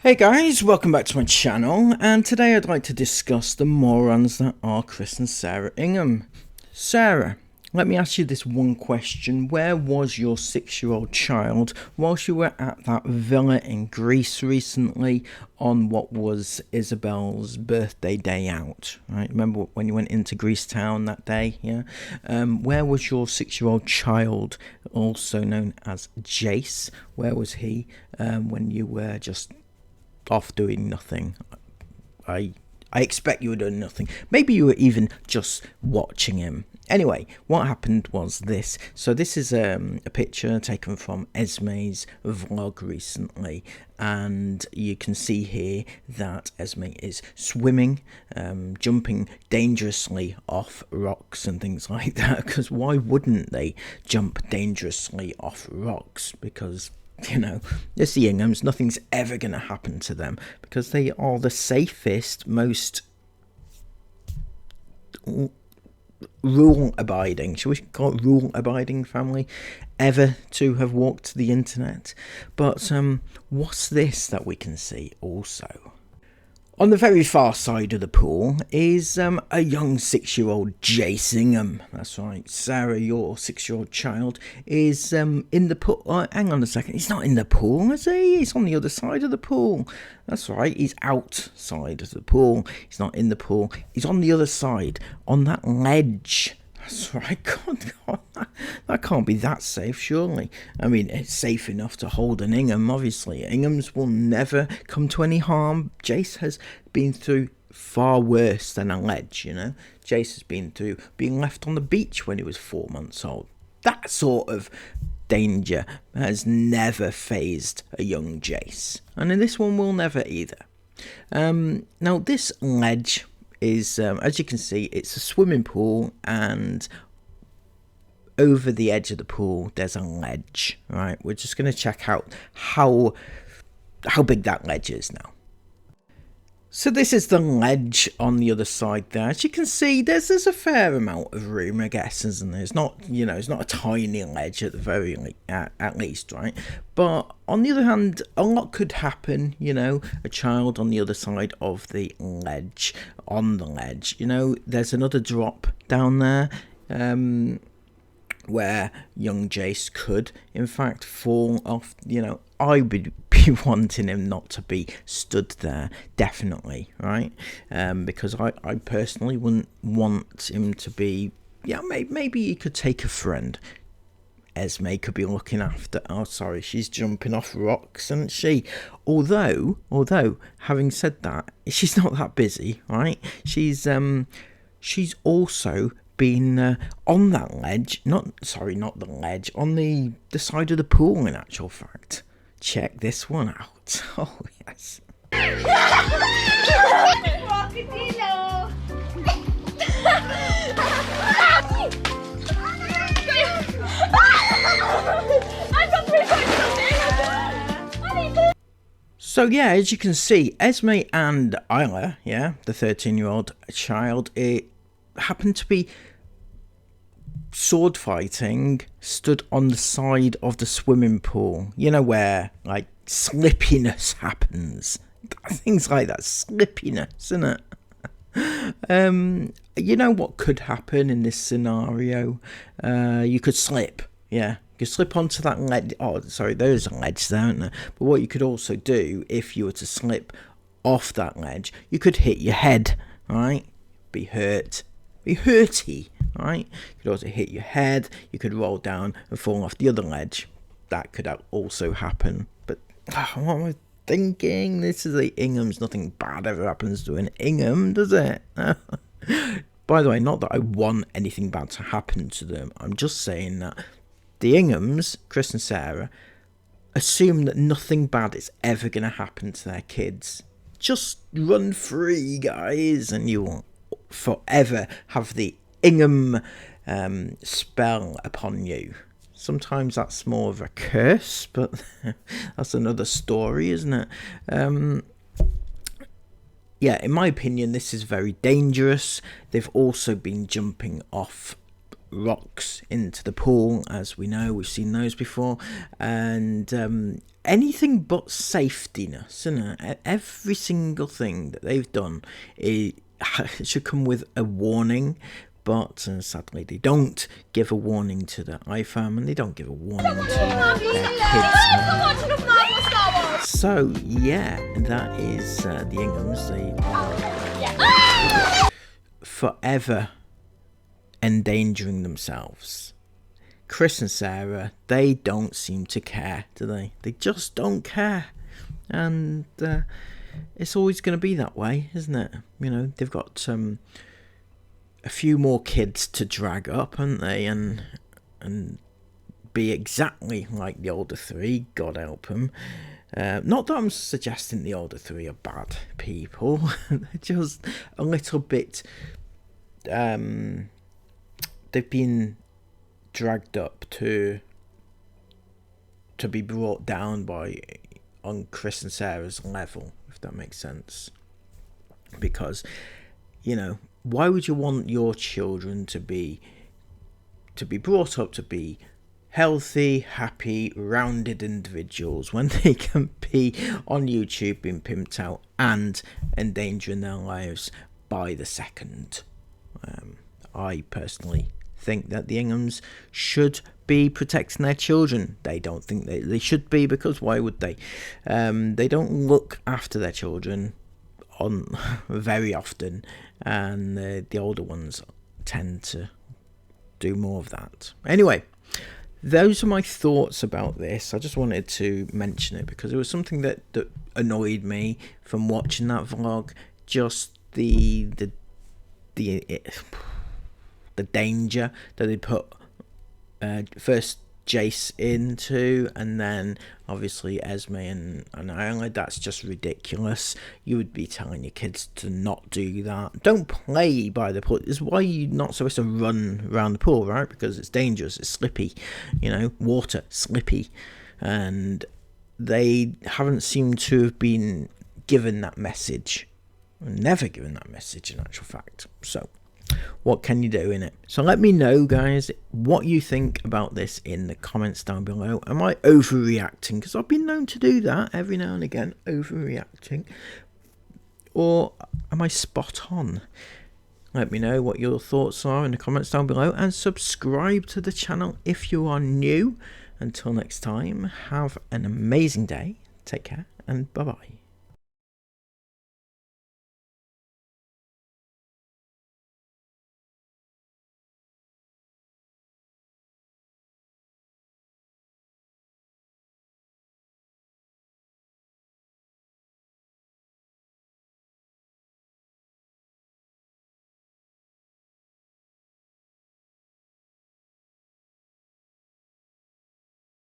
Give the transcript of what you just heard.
Hey guys, welcome back to my channel, and today I'd like to discuss the morons that are Chris and Sarah Ingham. Sarah, let me ask you this one question. Where was your 6-year-old child whilst you were at that villa in Greece recently on what was Isabel's birthday day out? Right? Remember when you went into Greece town that day? Yeah. Where was your 6-year-old child, also known as Jace? Where was he when you were just off doing nothing? I expect you were doing nothing. Maybe you were even just watching him. Anyway, what happened was this. So this is a picture taken from Esme's vlog recently, and you can see here that Esme is swimming, jumping dangerously off rocks and things like that, because why wouldn't they jump dangerously off rocks? Because it's the Inghams. Nothing's ever going to happen to them because they are the safest, most rule-abiding, shall we call it rule-abiding family ever to have walked the internet. But what's this that we can see also? On the very far side of the pool is a young 6-year-old Jace Ingham. That's right, Sarah, your 6-year-old child, is in the pool. Hang on a second, he's not in the pool, is he? He's on the other side of the pool. That's right, he's outside of the pool. He's not in the pool. He's on the other side, on that ledge. That's right. God, that can't be that safe, surely. I mean, it's safe enough to hold an Ingham, obviously. Inghams will never come to any harm. Jace has been through far worse than a ledge, Jace has been through being left on the beach when he was 4 months old. That sort of danger has never fazed a young Jace. And in this one will never either. Now, this ledge is, as you can see, it's a swimming pool, and over the edge of the pool there's a ledge. Right, we're just going to check out how big that ledge is now. So this is the ledge on the other side there. As you can see, there's a fair amount of room, I guess, isn't there? It's not, it's not a tiny ledge at the very at least, right? But on the other hand, a lot could happen, a child on the other side of the ledge, on the ledge. There's another drop down there, where young Jace could, in fact, fall off. I would be wanting him not to be stood there, definitely, right? Because I personally wouldn't want him to be, maybe he could take a friend. Esme could be looking after. Oh, sorry, she's jumping off rocks, isn't she? Although, having said that, she's not that busy, right? She's also been on that ledge, not the ledge, on the side of the pool, in actual fact. Check this one out. Oh, yes. So yeah, as you can see, Esme and Isla, the 13-year-old child, it happened to be sword fighting, stood on the side of the swimming pool, where like slippiness happens, things like that. Slippiness, isn't it? What could happen in this scenario? You could slip. You could slip onto that ledge. Oh, sorry, there's a ledge there, isn't there? But what you could also do, if you were to slip off that ledge, you could hit your head, right? Be hurty, right? You could also hit your head. You could roll down and fall off the other ledge. That could also happen. But what am I thinking? This is the Inghams. Nothing bad ever happens to an Ingham, does it? By the way, not that I want anything bad to happen to them. I'm just saying that the Inghams, Chris and Sarah, assume that nothing bad is ever going to happen to their kids. Just run free, guys, and you will forever have the Ingham spell upon you. Sometimes that's more of a curse, but that's another story, isn't it? In my opinion, this is very dangerous. They've also been jumping off rocks into the pool, as we know, we've seen those before, and anything but safetyness, isn't it? Every single thing that they've done, it should come with a warning, but sadly they don't give a warning to the iFam, and they don't give a warning to their kids. So yeah, that is the Inghams. They are forever endangering themselves. Chris and Sarah, they don't seem to care, do they? They just don't care, and it's always going to be that way, isn't it? You know, they've got a few more kids to drag up, haven't they, and be exactly like the older three, God help them. Not that I'm suggesting the older three are bad people. They're just a little bit they've been dragged up to be brought down on Chris and Sarah's level, if that makes sense. Because, you know, why would you want your children to be brought up to be healthy, happy, rounded individuals when they can be on YouTube being pimped out and endangering their lives by the second? I personally think that the Inghams should be protecting their children. They don't think they should be, because why would they? They don't look after their children on very often, and the older ones tend to do more of that. Anyway, those are my thoughts about this. I just wanted to mention it because it was something that annoyed me from watching that vlog. Just the danger that they put first Jace into, and then obviously Esme and Ireland. That's just ridiculous. You would be telling your kids to not do that. Don't play by the pool. This is why you're not supposed to run around the pool, right? Because it's dangerous, it's slippy, you know, water, slippy. And they haven't seemed to have been given that message. Never given that message, in actual fact. So what can you do in it? So let me know, guys, what you think about this in the comments down below. Am I overreacting? Because I've been known to do that every now and again, overreacting. Or am I spot on? Let me know what your thoughts are in the comments down below, and subscribe to the channel if you are new. Until next time, have an amazing day. Take care, and bye-bye.